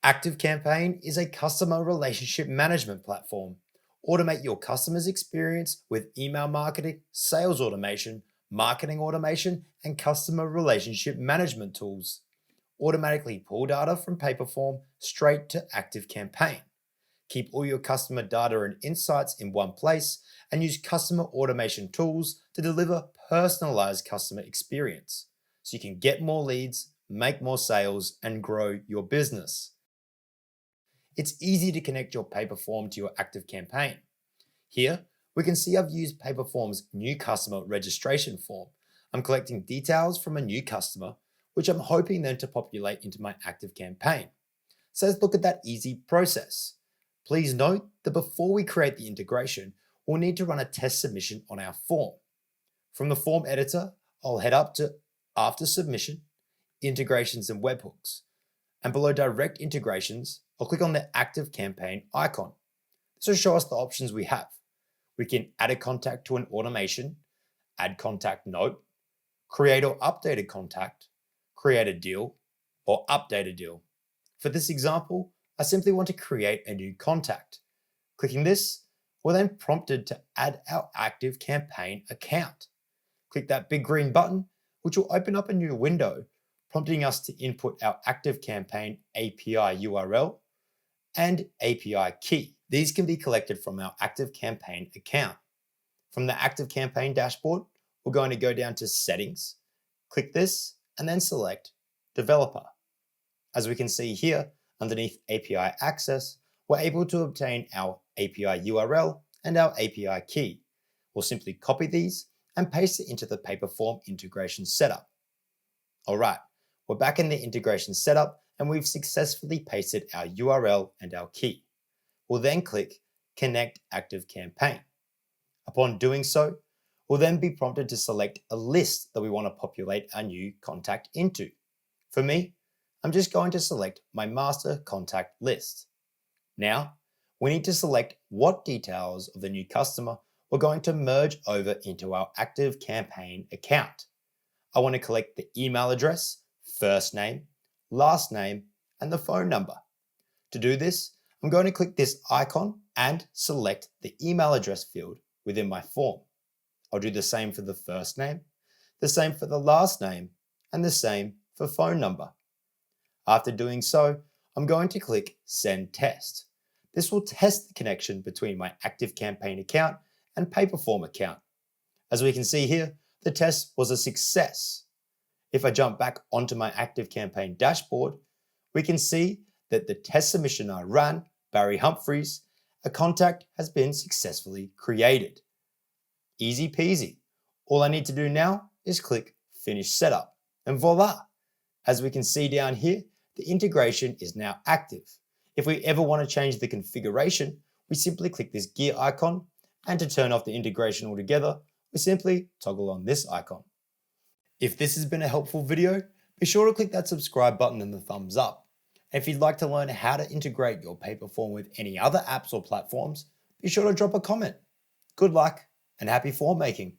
ActiveCampaign is a customer relationship management platform. Automate your customers' experience with email marketing, sales automation, marketing automation, and customer relationship management tools. Automatically pull data from Paperform straight to ActiveCampaign. Keep all your customer data and insights in one place and use customer automation tools to deliver personalized customer experience so you can get more leads, make more sales, and grow your business. It's easy to connect your Paperform to your ActiveCampaign. Here, we can see I've used Paperform's new customer registration form. I'm collecting details from a new customer, which I'm hoping then to populate into my ActiveCampaign. So let's look at that easy process. Please note that before we create the integration, we'll need to run a test submission on our form. From the form editor, I'll head up to After Submission, Integrations and Webhooks. And below Direct Integrations, I'll click on the ActiveCampaign icon. This will show us the options we have. We can add a contact to an automation, add contact note, create or update a contact, create a deal, or update a deal. For this example, I simply want to create a new contact. Clicking this, we're then prompted to add our ActiveCampaign account. Click that big green button, which will open up a new window, prompting us to input our ActiveCampaign API URL and API key. These can be collected from our ActiveCampaign account. From the ActiveCampaign dashboard, we're going to go down to Settings, click this, and then select Developer. As we can see here, underneath API Access, we're able to obtain our API URL and our API key. We'll simply copy these and paste it into the Paperform integration setup. All right, we're back in the integration setup and we've successfully pasted our URL and our key. We'll then click Connect ActiveCampaign. Upon doing so, we'll then be prompted to select a list that we want to populate our new contact into. For me, I'm just going to select my master contact list. Now, we need to select what details of the new customer we're going to merge over into our ActiveCampaign account. I want to collect the email address, first name, last name, and the phone number. To do this, I'm going to click this icon and select the email address field within my form. I'll do the same for the first name, the same for the last name, and the same for phone number. After doing so, I'm going to click Send Test. This will test the connection between my ActiveCampaign account and Paperform account. As we can see here, the test was a success. If I jump back onto my ActiveCampaign dashboard, we can see that the test submission I ran, Barry Humphries, a contact has been successfully created. Easy peasy. All I need to do now is click Finish Setup, and voila! As we can see down here, the integration is now active. If we ever want to change the configuration, we simply click this gear icon, and to turn off the integration altogether, we simply toggle on this icon. If this has been a helpful video, be sure to click that subscribe button and the thumbs up. And if you'd like to learn how to integrate your Paperform with any other apps or platforms, be sure to drop a comment. Good luck and happy form making.